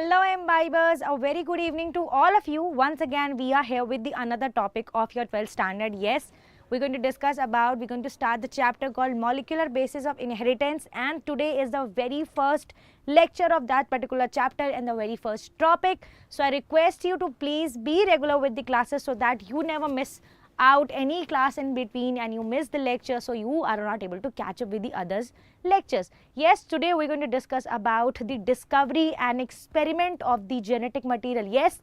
Hello Imbibers, a very good evening to all of you. Once again we are here with the another topic of your 12th standard. Yes, we're going to start the chapter called Molecular Basis of Inheritance, and today is the very first lecture of that particular chapter and the very first topic. So I request you to please be regular with the classes so that you never miss out any class in between and you miss the lecture, so you are not able to catch up with the others lectures. Yes, today we're going to discuss about the discovery and experiment of the genetic material. Yes,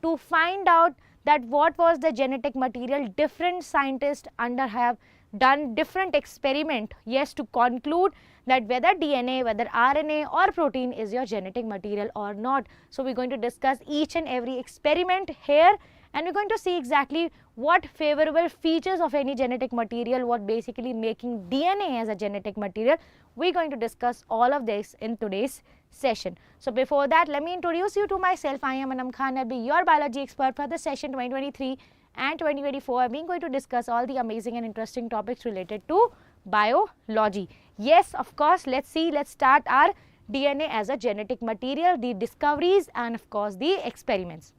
to find out that what was the genetic material, different scientists have done different experiment, yes, to conclude that whether DNA, whether RNA or protein is your genetic material or not. So we're going to discuss each and every experiment here, and we're going to see exactly what favorable features of any genetic material, what basically making DNA as a genetic material. We're going to discuss all of this in today's session. So before that, let me introduce you to myself. I am Anam Khan. I'll be your biology expert for the session 2023 and 2024. I'm going to discuss all the amazing and interesting topics related to biology. Yes, of course, let's start our DNA as a genetic material, the discoveries and of course the experiments.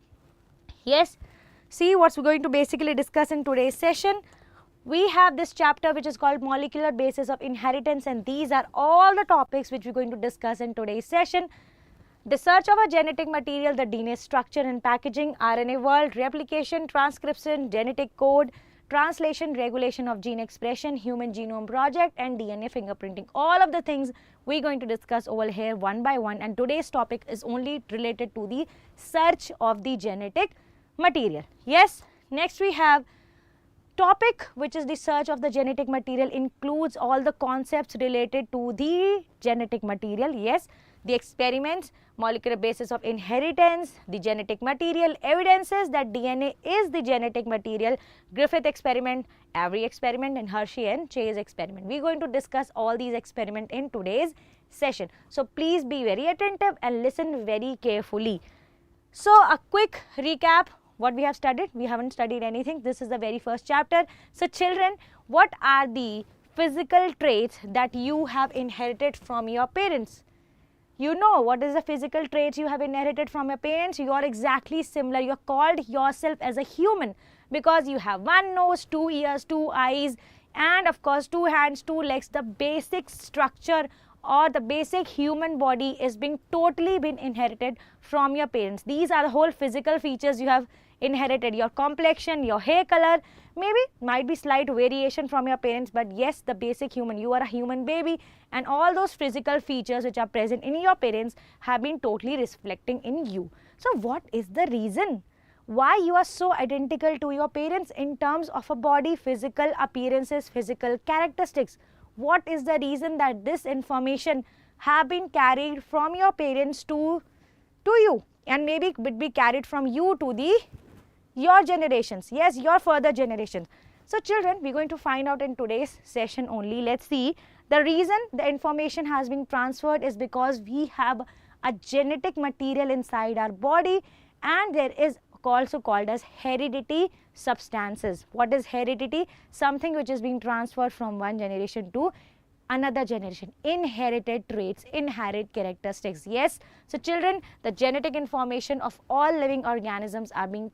Yes, see what we're going to basically discuss in today's session. We have this chapter which is called Molecular Basis of Inheritance, and these are all the topics which we're going to discuss in today's session. The search of a genetic material, the DNA structure and packaging, RNA world, replication, transcription, genetic code, translation, regulation of gene expression, human genome project and DNA fingerprinting. All of the things we're going to discuss over here one by one, and today's topic is only related to the search of the genetic material. Yes, next we have topic which is the search of the genetic material, includes all the concepts related to the genetic material. Yes, the experiments, molecular basis of inheritance, the genetic material, evidences that DNA is the genetic material, Griffith experiment, Avery experiment and Hershey and Chase experiment. We are going to discuss all these experiments in today's session. So please be very attentive and listen very carefully. So a quick recap. What we have studied? We haven't studied anything. This is the very first chapter. So children, what are the physical traits that you have inherited from your parents? You know what is the physical traits you have inherited from your parents? You are exactly similar. You are called yourself as a human because you have one nose, 2 ears, 2 eyes and of course 2 hands, 2 legs. The basic structure or the basic human body is being totally been inherited from your parents. These are the whole physical features you have inherited. Your complexion, your hair color, maybe might be slight variation from your parents, but yes, the basic human, you are a human baby, and all those physical features which are present in your parents have been totally reflecting in you. So what is the reason why you are so identical to your parents in terms of a body, physical appearances, physical characteristics? What is the reason that this information have been carried from your parents to you, and maybe would be carried from you to your generations, yes, your further generations. So children, we're going to find out in today's session only. Let's see. The reason the information has been transferred is because we have a genetic material inside our body, and there is also called as heredity substances. What is heredity? Something which is being transferred from one generation to another generation. Inherited traits, inherent characteristics. Yes, so children, the genetic information of all living organisms are being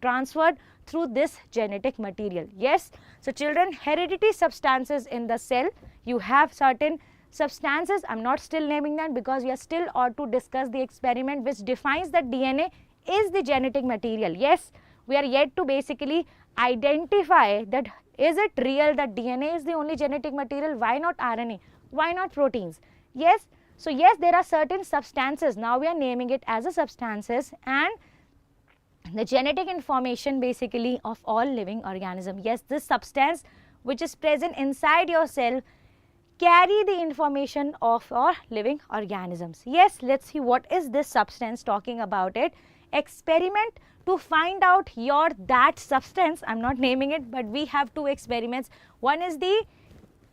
transferred through this genetic material. Yes, so children, heredity substances in the cell, you have certain substances. I'm not still naming them because we are still ought to discuss the experiment which defines that DNA is the genetic material. Yes, we are yet to basically identify that is it real that DNA is the only genetic material. Why not RNA? Why not proteins? Yes, so yes, there are certain substances. Now we are naming it as a substances, and the genetic information basically of all living organism. Yes, this substance which is present inside your cell carry the information of our living organisms. Yes, let's see what is this substance talking about it. Experiment to find out that substance. I'm not naming it, but we have 2 experiments. One is the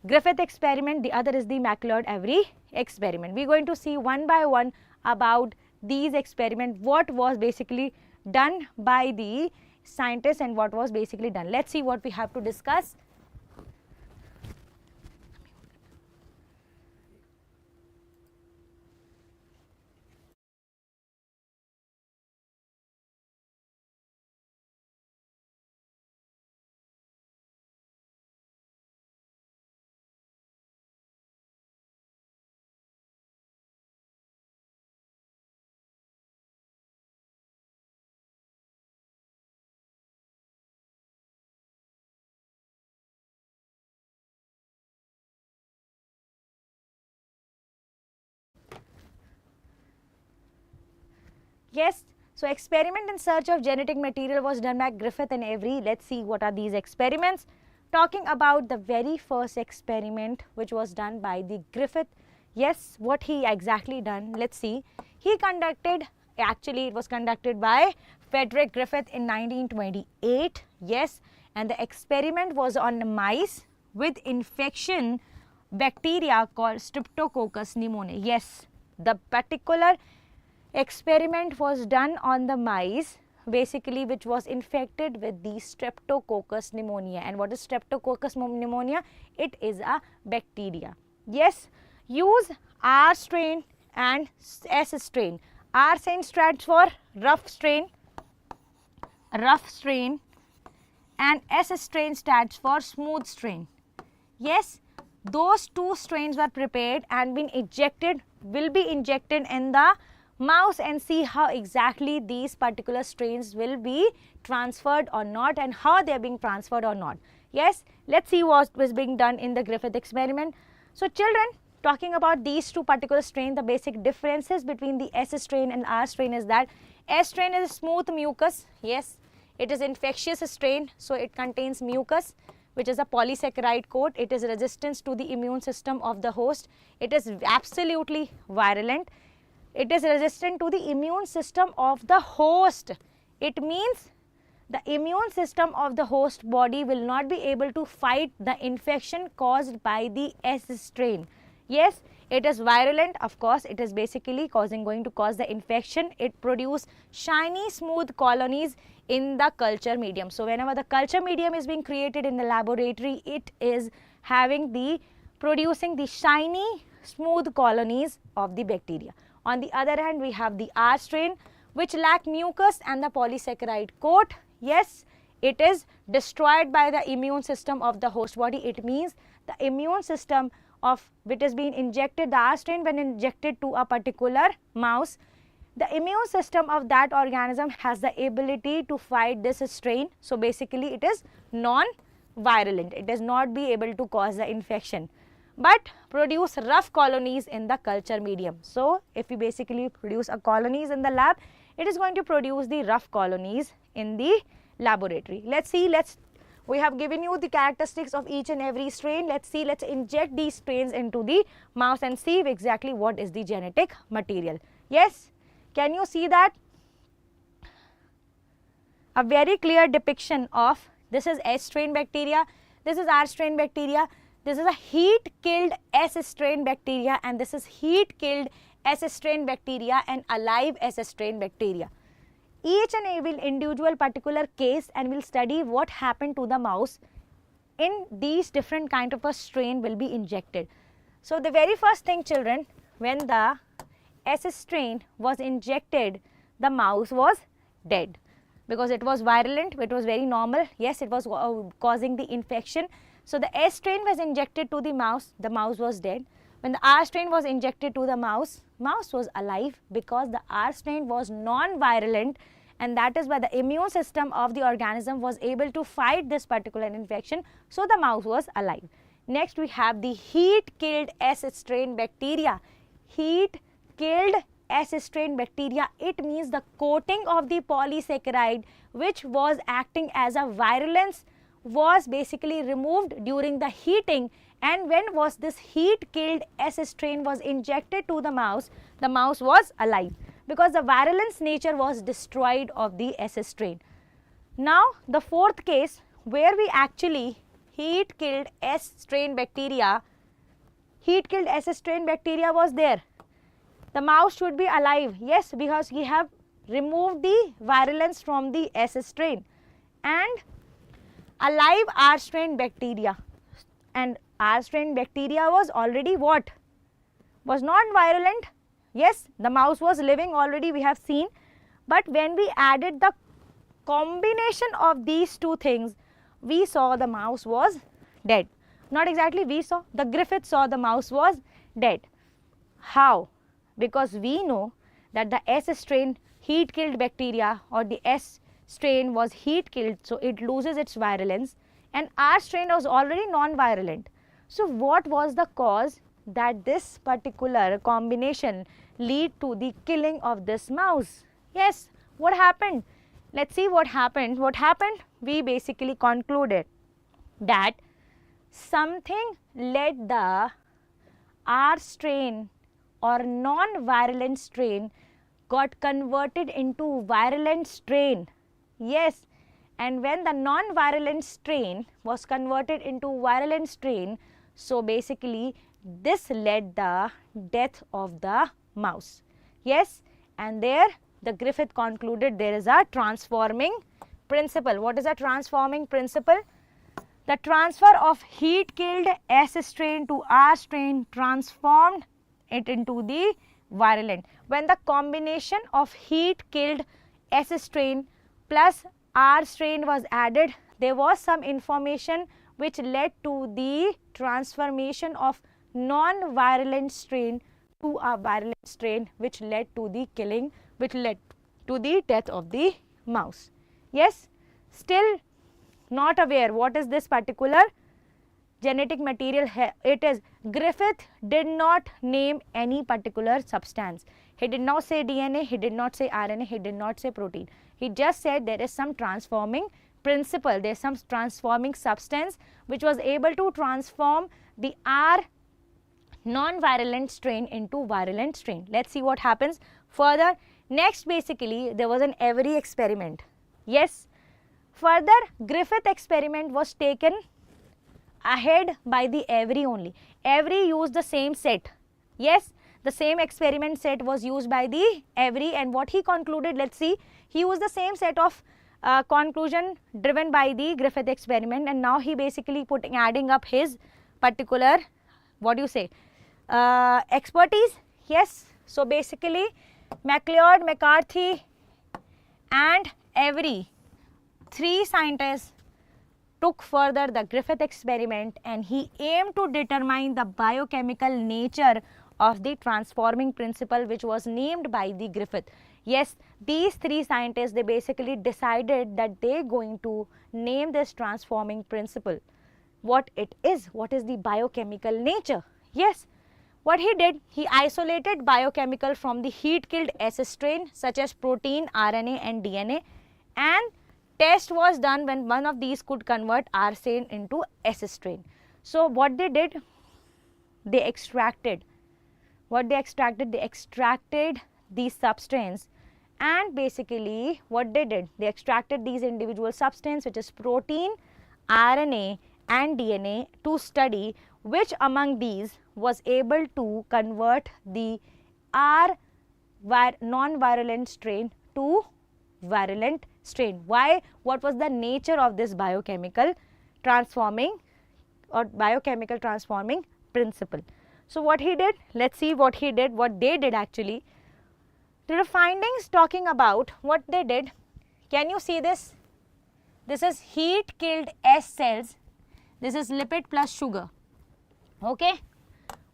Griffith experiment, the other is the McLeod-Avery experiment. We're going to see one by one about these experiments, what was basically done by the scientists and what was basically done. Let's see what we have to discuss. Yes. So experiment in search of genetic material was done by Griffith and Avery. Let's see what are these experiments. Talking about the very first experiment which was done by the Griffith. Yes, what he exactly done, let's see. He conducted, actually it was conducted by Frederick Griffith in 1928. Yes, and the experiment was on mice with infection bacteria called Streptococcus pneumoniae. Yes, the particular experiment was done on the mice basically which was infected with the Streptococcus pneumoniae. And what is Streptococcus pneumonia? It is a bacteria. Yes, use R strain and S strain. R strain stands for rough strain, and S strain stands for smooth strain. Yes, those two strains were prepared and will be injected in the mouse and see how exactly these particular strains will be transferred or not and how they are being transferred or not. Yes, let's see what was being done in the Griffith experiment. So children, talking about these two particular strains, the basic differences between the S strain and R strain is that S strain is a smooth mucus. Yes, it is infectious strain, so it contains mucus which is a polysaccharide coat. It is resistant to the immune system of the host. It is absolutely virulent. It is resistant to the immune system of the host. It means the immune system of the host body will not be able to fight the infection caused by the S strain. Yes, it is virulent, of course, it is basically going to cause the infection. It produces shiny smooth colonies in the culture medium. So whenever the culture medium is being created in the laboratory, it is producing the shiny smooth colonies of the bacteria. On the other hand, we have the R strain which lack mucus and the polysaccharide coat. Yes, it is destroyed by the immune system of the host body. It means the immune system of which is being injected, the R strain when injected to a particular mouse, the immune system of that organism has the ability to fight this strain. So basically it is non-virulent. It does not be able to cause the infection, but produce rough colonies in the culture medium. So if we basically produce a colonies in the lab, it is going to produce the rough colonies in the laboratory. Let's see, we have given you the characteristics of each and every strain. Let's inject these strains into the mouse and see exactly what is the genetic material. Yes, can you see that? A very clear depiction of this is S strain bacteria, this is R strain bacteria, this is a heat killed S strain bacteria, and this is heat killed S strain bacteria and alive S strain bacteria. Each and every individual particular case, and we'll study what happened to the mouse in these different kind of a strain will be injected. So the very first thing children, when the S strain was injected, the mouse was dead because it was virulent, it was very normal. Yes, it was causing the infection. So the S strain was injected to the mouse was dead. When the R strain was injected to the mouse was alive because the R strain was non-virulent, and that is why the immune system of the organism was able to fight this particular infection. So the mouse was alive. Next we have the heat killed S strain bacteria. Heat killed S strain bacteria, it means the coating of the polysaccharide which was acting as a virulence was basically removed during the heating, and when was this heat killed S strain was injected to the mouse was alive because the virulence nature was destroyed of the S strain. Now the fourth case where we actually heat killed S strain bacteria was there. The mouse should be alive, yes, because we have removed the virulence from the S strain, and alive R strain bacteria, and R strain bacteria was already what? Was non-virulent. Yes, the mouse was living already, we have seen, but when we added the combination of these two things, we saw the mouse was dead. Not exactly we saw, the Griffith saw the mouse was dead. How? Because we know that the S strain heat killed bacteria, or the S strain was heat killed, so it loses its virulence, and R strain was already non-virulent. So what was the cause that this particular combination lead to the killing of this mouse? Yes, what happened? Let's see what happened. What happened? We basically concluded that something led the R strain or non-virulent strain got converted into virulent strain. Yes, and when the non-virulent strain was converted into virulent strain, so basically this led the death of the mouse. Yes, and there the Griffith concluded there is a transforming principle. What is a transforming principle? The transfer of heat killed S strain to R strain transformed it into the virulent. When the combination of heat killed S strain plus R strain was added, there was some information which led to the transformation of non-virulent strain to a virulent strain, which led to the killing, which led to the death of the mouse. Yes, still not aware what is this particular genetic material. It is Griffith did not name any particular substance. He did not say DNA, he did not say RNA, he did not say protein. He just said there is some transforming principle, there is some transforming substance which was able to transform the R non-virulent strain into virulent strain. Let's see what happens further. Next, basically there was an Avery experiment. Yes, further Griffith experiment was taken ahead by the Avery only. Avery used the same set. Yes, the same experiment set was used by the Avery, and what he concluded, let's see, he used the same set of conclusion driven by the Griffith experiment, and now he basically adding up his particular, what do you say, expertise. Yes, so basically MacLeod, McCarthy and Avery, three scientists took further the Griffith experiment, and he aimed to determine the biochemical nature of the transforming principle which was named by the Griffith. Yes, these three scientists, they basically decided that they are going to name this transforming principle. What it is, what is the biochemical nature? Yes, what he did, he isolated biochemical from the heat killed S strain such as protein, RNA and DNA, and test was done when one of these could convert R strain into S strain. So what they did, they extracted. What they extracted? They extracted these substance, and basically what they did, they extracted these individual substance which is protein, RNA and DNA to study which among these was able to convert the R non-virulent strain to virulent strain. Why? What was the nature of this biochemical transforming or biochemical transforming principle? So what he did, let's see what he did, what they did actually. The findings talking about what they did, can you see this? This is heat killed S cells, this is lipid plus sugar. Okay,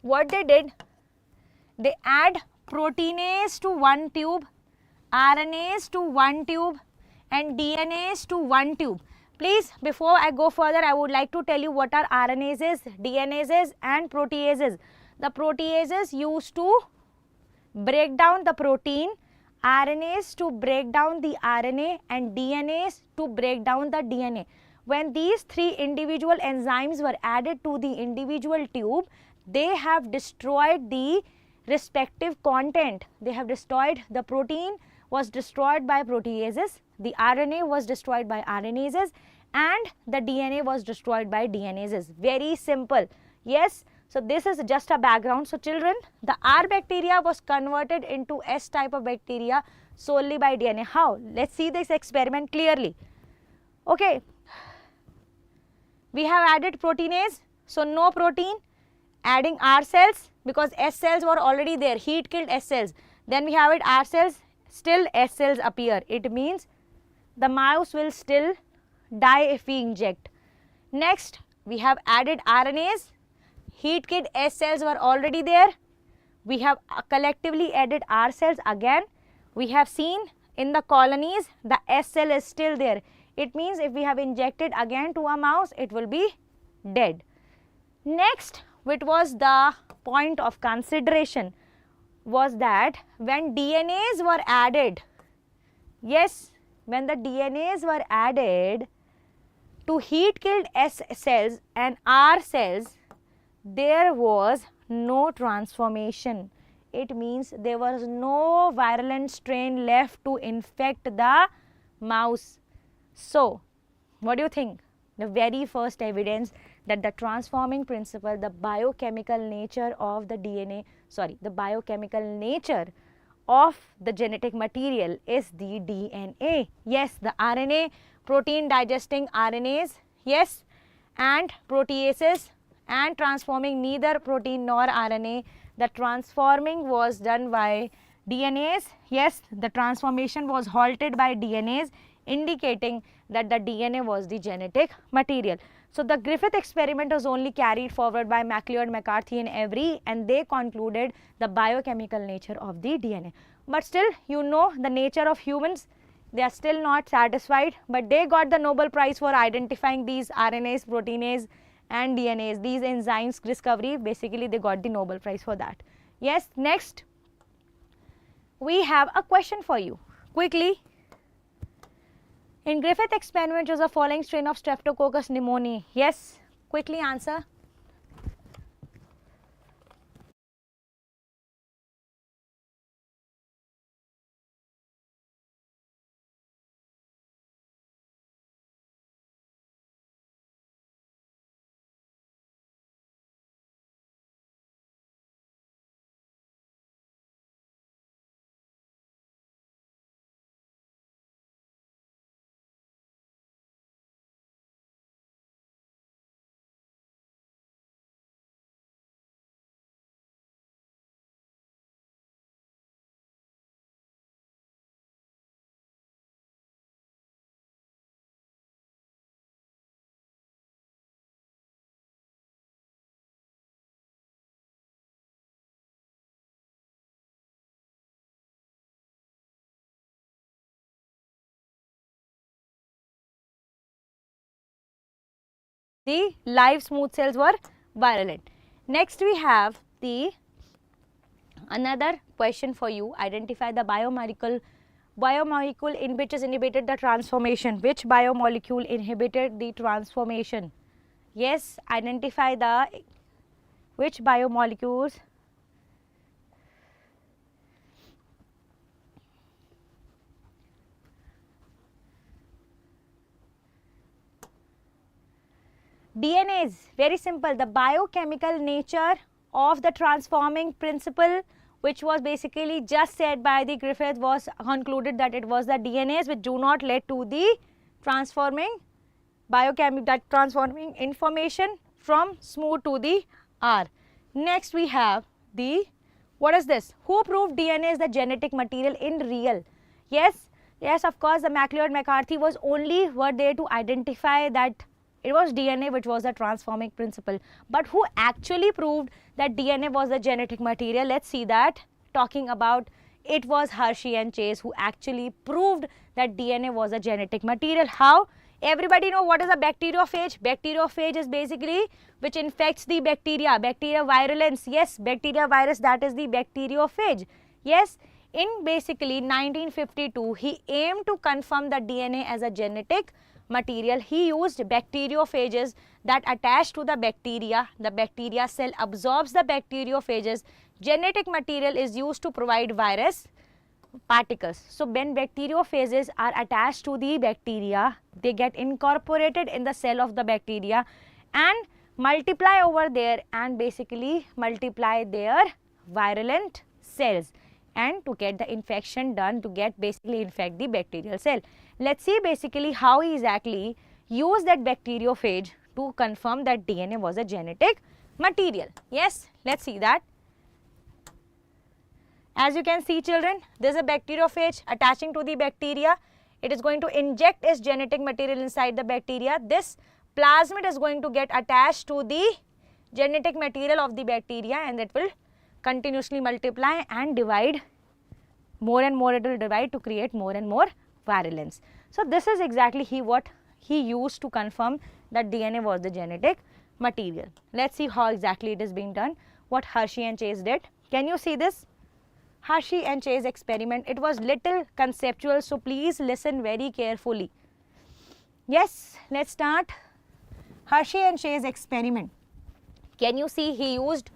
what they did, they add proteinase to one tube, RNase to one tube and DNase to one tube. Please, before I go further, I would like to tell you what are RNases, DNases and proteases. The proteases used to break down the protein, RNase to break down the RNA and DNase to break down the DNA. When these three individual enzymes were added to the individual tube, they have destroyed the respective content. They have destroyed, the protein was destroyed by proteases, the RNA was destroyed by RNases and the DNA was destroyed by DNases. Very simple. Yes. So this is just a background. So children, the R bacteria was converted into S type of bacteria solely by DNA. How? Let's see this experiment clearly. Okay. We have added proteinase, so no protein, adding R cells because S cells were already there, heat killed S cells. Then we have it R cells, still S cells appear. It means the mouse will still die if we inject. Next, we have added RNase, heat killed S cells were already there. We have collectively added R cells again. We have seen in the colonies the S cell is still there. It means if we have injected again to a mouse, it will be dead. Next, which was the point of consideration, was that when DNAs were added, Yes, when the DNAs were added to heat-killed S cells and R cells, there was no transformation. It means there was no virulent strain left to infect the mouse. So, what do you think? The very first evidence that the transforming principle, the biochemical nature of the DNA, the biochemical nature of the genetic material is the DNA. Yes, the RNA, protein digesting RNAs, yes, and proteases and transforming neither protein nor RNA. The transforming was done by DNAs. Yes, the transformation was halted by DNAs, indicating that the DNA was the genetic material. So, the Griffith experiment was only carried forward by MacLeod, McCarthy and Avery, and they concluded the biochemical nature of the DNA. But still, you know the nature of humans, they are still not satisfied, but they got the Nobel Prize for identifying these RNAs, proteinase and DNAs, these enzymes discovery. Basically, they got the Nobel Prize for that. Yes, next we have a question for you. Quickly, in Griffith experiment was the following strain of Streptococcus pneumoniae. Yes, quickly answer. The live smooth cells were virulent. Next we have the another question for you. Identify the biomolecule in which is inhibited the transformation. Which biomolecule inhibited the transformation? Yes, identify the which biomolecules DNA is very simple. The biochemical nature of the transforming principle, which was basically just said by the Griffith, was concluded that it was the DNAs which do not lead to the transforming that transforming information from smooth to the R. Next we have the, what is this? Who proved DNA is the genetic material in real? Yes, of course, the MacLeod McCarthy were there to identify that it was DNA which was the transforming principle. But who actually proved that DNA was the genetic material? Let's see that. Talking about, it was Hershey and Chase who actually proved that DNA was a genetic material. How? Everybody know what is a bacteriophage? Bacteriophage is basically which infects the bacteria, bacteria virulence. Yes, bacteria virus, that is the bacteriophage. Yes, in basically 1952, he aimed to confirm the DNA as a genetic material. He used bacteriophages that attach to the bacteria. The bacteria cell absorbs the bacteriophages. Genetic material is used to provide virus particles. So, when bacteriophages are attached to the bacteria, they get incorporated in the cell of the bacteria and multiply over there and basically multiply their virulent cells, and to get the infection done, to get basically infect the bacterial cell. Let's see basically how he exactly used that bacteriophage to confirm that DNA was a genetic material. Yes, let's see that. As you can see, children, there is a bacteriophage attaching to the bacteria. It is going to inject its genetic material inside the bacteria. This plasmid is going to get attached to the genetic material of the bacteria, and it will continuously multiply and divide. More and more it will divide to create more and more virulence. So, this is exactly what he used to confirm that DNA was the genetic material. Let's see how exactly it is being done, what Hershey and Chase did. Can you see this? Hershey and Chase experiment. It was little conceptual, so please listen very carefully. Yes, let's start. Hershey and Chase experiment. Can you see he used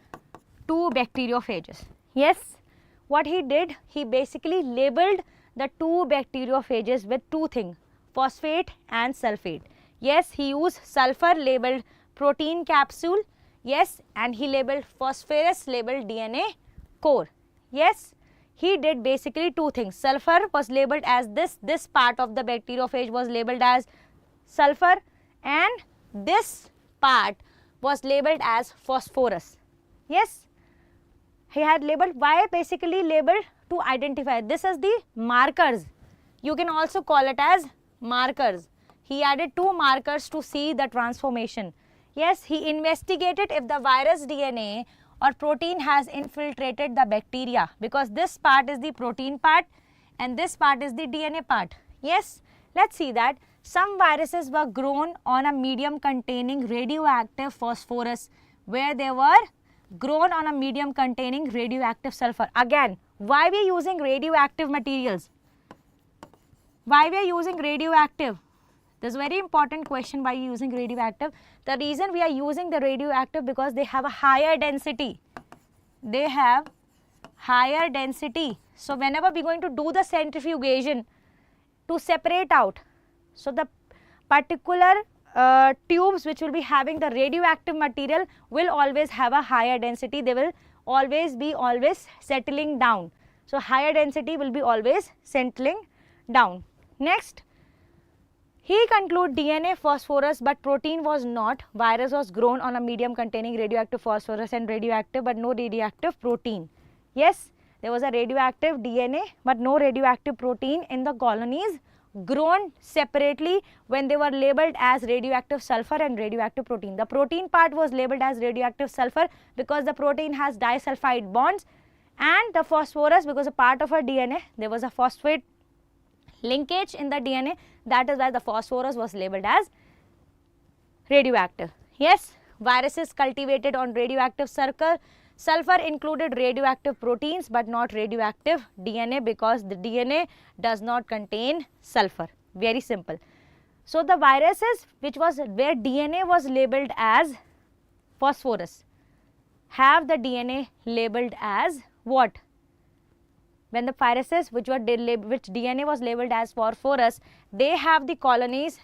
2 bacteriophages? Yes, what he did, he basically labeled the 2 bacteriophages with 2 things, phosphate and sulfate. Yes, he used sulfur labeled protein capsule. Yes, and he labeled phosphorus labeled DNA core. Yes, he did basically 2 things. Sulfur was labeled as this part of the bacteriophage was labeled as sulfur, and this part was labeled as phosphorus. Yes, he had labeled. Why basically labeled? To identify. This is the markers. You can also call it as markers. He added 2 markers to see the transformation. Yes, he investigated if the virus DNA or protein has infiltrated the bacteria, because this part is the protein part and this part is the DNA part. Yes, let's see that. Some viruses were grown on a medium containing radioactive phosphorus, where they were grown on a medium containing radioactive sulfur. Again, why we are using radioactive materials? Why we are using radioactive? This is a very important question, why you are using radioactive. The reason we are using the radioactive, because they have a higher density. They have higher density. So whenever we are going to do the centrifugation to separate out, so the particular tubes which will be having the radioactive material will always have a higher density. They will always be settling down. So higher density will be always settling down. Next, he concluded DNA phosphorus but protein was not. Virus was grown on a medium containing radioactive phosphorus and radioactive but no radioactive protein. Yes, there was a radioactive DNA but no radioactive protein in the colonies grown separately when they were labeled as radioactive sulfur and radioactive protein. The protein part was labeled as radioactive sulfur because the protein has disulfide bonds, and the phosphorus because a part of our DNA, there was a phosphate linkage in the DNA, that is why the phosphorus was labeled as radioactive. Yes, viruses cultivated on radioactive sulfur included radioactive proteins but not radioactive DNA, because the DNA does not contain sulfur. Very simple. So the viruses which was where DNA was labeled as phosphorus have the DNA labeled as what? When the viruses which DNA was labeled as phosphorus, they have the colonies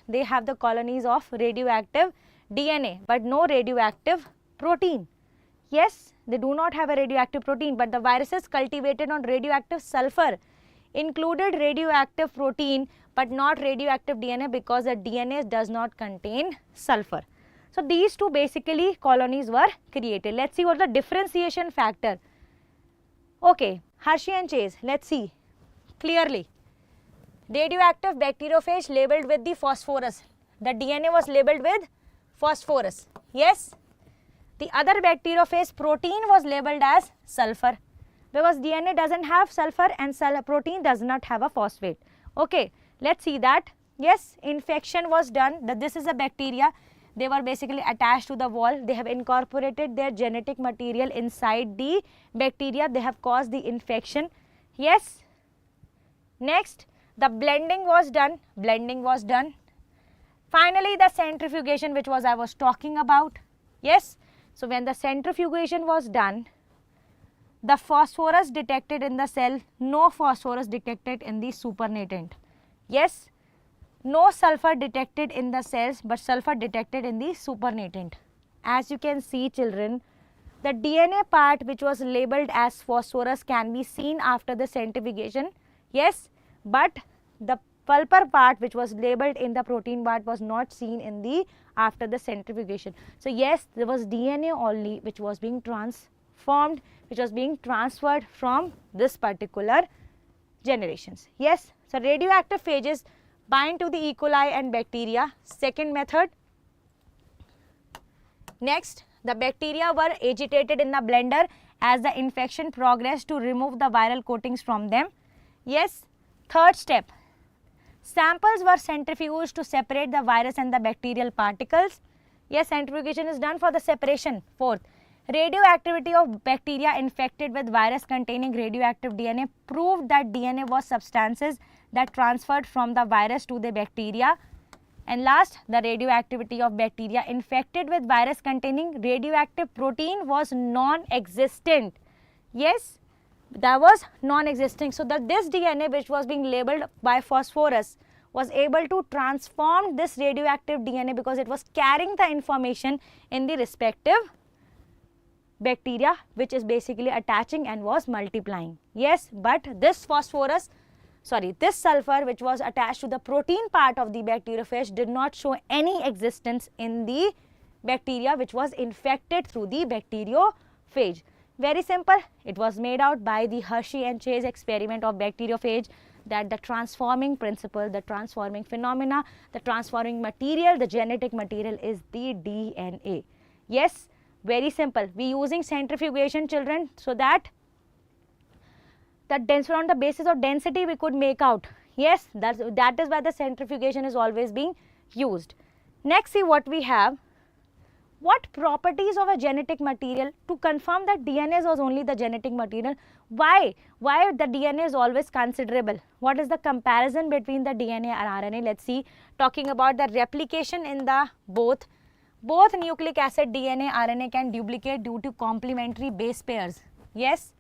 of radioactive DNA but no radioactive protein. Yes, they do not have a radioactive protein, but the viruses cultivated on radioactive sulfur included radioactive protein but not radioactive DNA, because the DNA does not contain sulfur. So these 2 basically colonies were created. Let's see what the differentiation factor. Okay, Hershey and Chase, let's see clearly. Radioactive bacteriophage labeled with the phosphorus. The DNA was labeled with phosphorus. Yes. The other bacteriophage protein was labeled as sulfur, because DNA does not have sulfur and protein does not have a phosphate. Okay, let's see that. Yes, infection was done. This is a bacteria. They were basically attached to the wall. They have incorporated their genetic material inside the bacteria. They have caused the infection. Yes. Next, the blending was done. Finally, the centrifugation, which was I was talking about. Yes. So when the centrifugation was done, the phosphorus detected in the cell, no phosphorus detected in the supernatant. Yes, no sulfur detected in the cells but sulfur detected in the supernatant. As you can see, children, the DNA part which was labeled as phosphorus can be seen after the centrifugation. Yes, but the pulper part which was labeled in the protein part was not seen in the after the centrifugation. So yes, there was DNA only which was being transformed, which was being transferred from this particular generations. Yes, so radioactive phages bind to the E. coli and bacteria. Second method. Next, the bacteria were agitated in the blender as the infection progressed to remove the viral coatings from them. Yes, third step. Samples were centrifuged to separate the virus and the bacterial particles. Yes, centrifugation is done for the separation. Fourth, Radioactivity of bacteria infected with virus containing radioactive DNA proved that DNA was substances that transferred from the virus to the bacteria. And last, the radioactivity of bacteria infected with virus containing radioactive protein was non-existent. Yes, that was non-existing. So that this DNA, which was being labeled by phosphorus, was able to transform this radioactive DNA because it was carrying the information in the respective bacteria, which is basically attaching and was multiplying. Yes, but this this sulfur which was attached to the protein part of the bacteriophage did not show any existence in the bacteria which was infected through the bacteriophage. Very simple, it was made out by the Hershey and Chase experiment of bacteriophage that the transforming principle, the transforming phenomena, the transforming material, the genetic material is the DNA. Yes, very simple. We using centrifugation, children, so that on the basis of density we could make out. Yes, that is why the centrifugation is always being used. Next, see what we have. What properties of a genetic material to confirm that DNA was only the genetic material? Why the DNA is always considerable? What is the comparison between the DNA and RNA? Let's see. Talking about the replication in the both nucleic acid DNA, RNA can duplicate due to complementary base pairs. Yes,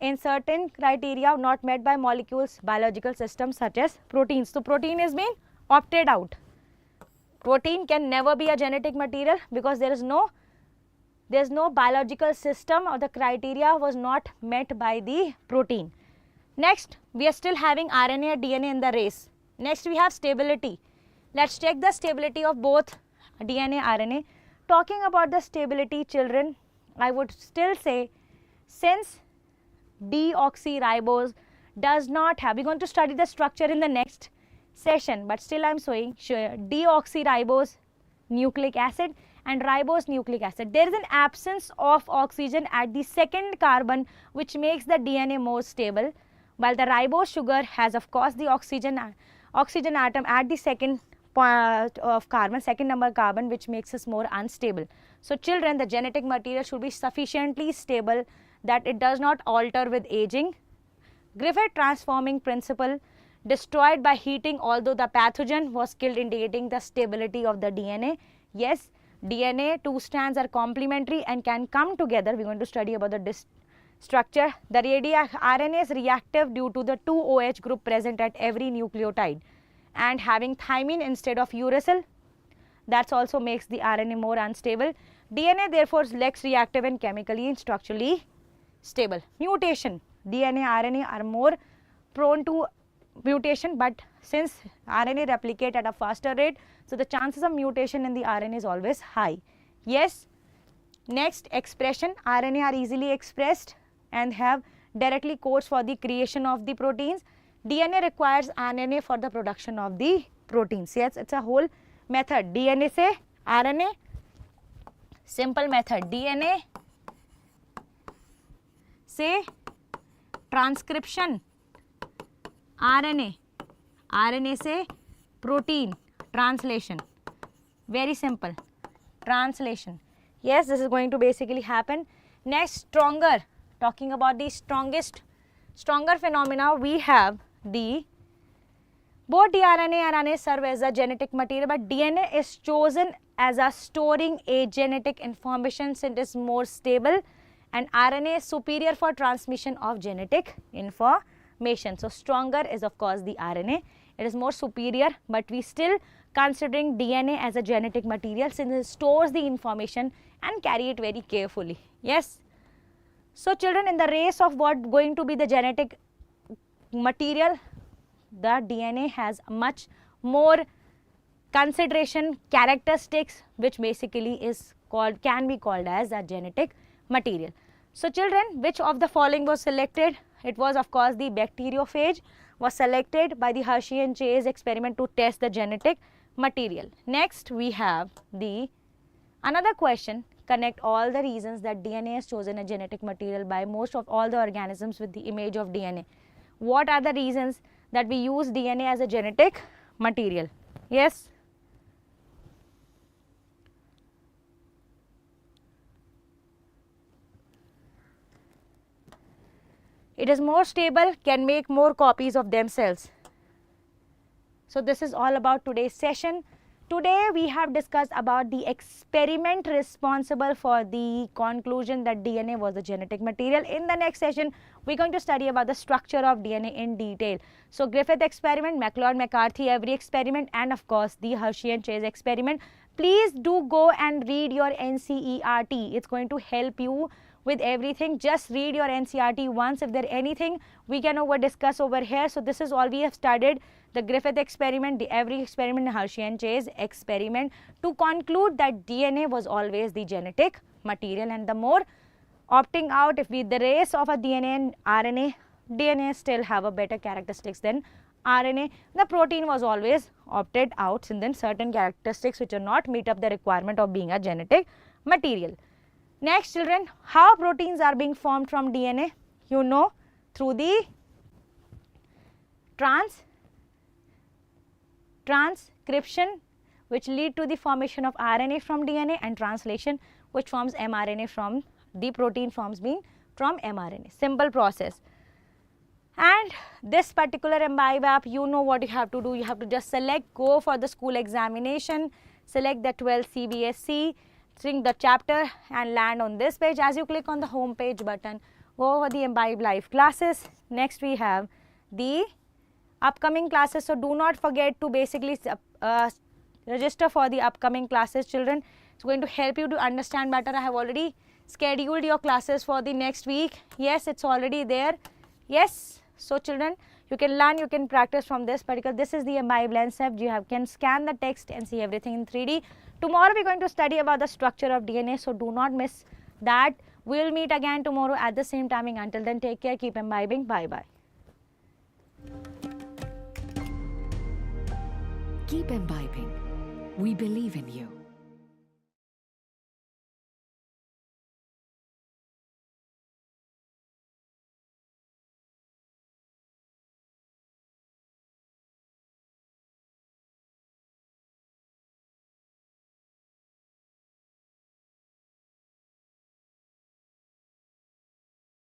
in certain criteria not met by molecules, biological systems such as proteins. So protein is being opted out. Protein can never be a genetic material because there is no biological system or the criteria was not met by the protein. Next, we are still having RNA and DNA in the race. Next, we have stability. Let's check the stability of both DNA, RNA. Talking about the stability, children, I would still say, since deoxyribose does not have, we are going to study the structure in the next session, but still I am showing deoxyribose nucleic acid and ribose nucleic acid. There is an absence of oxygen at the second carbon which makes the DNA more stable, while the ribose sugar has of course the oxygen atom at the second part of carbon, second number carbon, which makes us more unstable. So children, the genetic material should be sufficiently stable that it does not alter with aging. Griffith transforming principle destroyed by heating, although the pathogen was killed, indicating the stability of the DNA. Yes, DNA two strands are complementary and can come together. We are going to study about the structure. The RNA is reactive due to the 2 OH group present at every nucleotide and having thymine instead of uracil. That also makes the RNA more unstable. DNA therefore is less reactive and chemically and structurally stable. Mutation, DNA, RNA are more prone to mutation, but since RNA replicate at a faster rate, so the chances of mutation in the RNA is always high. Yes. Next, expression, RNA are easily expressed and have directly codes for the creation of the proteins. DNA requires RNA for the production of the proteins. Yes, it's a whole method. DNA से RNA, simple method. DNA से transcription, RNA से protein translation. Very simple. Translation. Yes, this is going to basically happen. Next, stronger. Talking about the stronger phenomena, we have the both tRNA and RNA serve as a genetic material, but DNA is chosen as a storing a genetic information since it is more stable, and RNA is superior for transmission of genetic information. So stronger is of course the RNA. It is more superior, but we still considering DNA as a genetic material since it stores the information and carry it very carefully. Yes. So children, in the race of what going to be the genetic material, the DNA has much more consideration characteristics which basically is called, can be called as a genetic material. So children, which of the following was selected? It was of course the bacteriophage was selected by the Hershey and Chase experiment to test the genetic material. Next, we have the another question, connect all the reasons that DNA is chosen a genetic material by most of all the organisms with the image of DNA. What are the reasons that we use DNA as a genetic material? Yes. It is more stable, can make more copies of themselves. So this is all about today's session. Today we have discussed about the experiment responsible for the conclusion that DNA was a genetic material. In the next session, we're going to study about the structure of DNA in detail. So Griffith experiment, MacLeod-McCarthy Avery experiment, and of course the Hershey and Chase experiment. Please do go and read your NCERT. It's going to help you with everything. Just read your NCERT once. If there anything we can discuss over here. So this is all we have studied. The Griffith experiment, the Avery experiment, the Hershey and Chase experiment, to conclude that DNA was always the genetic material. And the more opting out, if we the race of a DNA and RNA, DNA still have a better characteristics than RNA. The protein was always opted out, and then certain characteristics which are not meet up the requirement of being a genetic material. Next children, how proteins are being formed from DNA? You know, through the transcription, which lead to the formation of RNA from DNA, and translation, which forms mRNA from the protein forms being from mRNA. Simple process. And this particular Embibe app, you know what you have to do. You have to just select, go for the school examination, select the 12 CBSE, sing the chapter and land on this page. As you click on the home page button, go over the Embibe live classes. Next we have the upcoming classes. So do not forget to basically register for the upcoming classes, children. It's going to help you to understand better. I have already scheduled your classes for the next week. Yes, it's already there. Yes. So children, you can learn, you can practice from this particular. This is the Embibe lens app. You can scan the text and see everything in 3D. Tomorrow we are going to study about the structure of DNA. So do not miss that. We will meet again tomorrow at the same timing. Until then, take care, keep imbibing. Bye bye. Keep imbibing. We believe in you.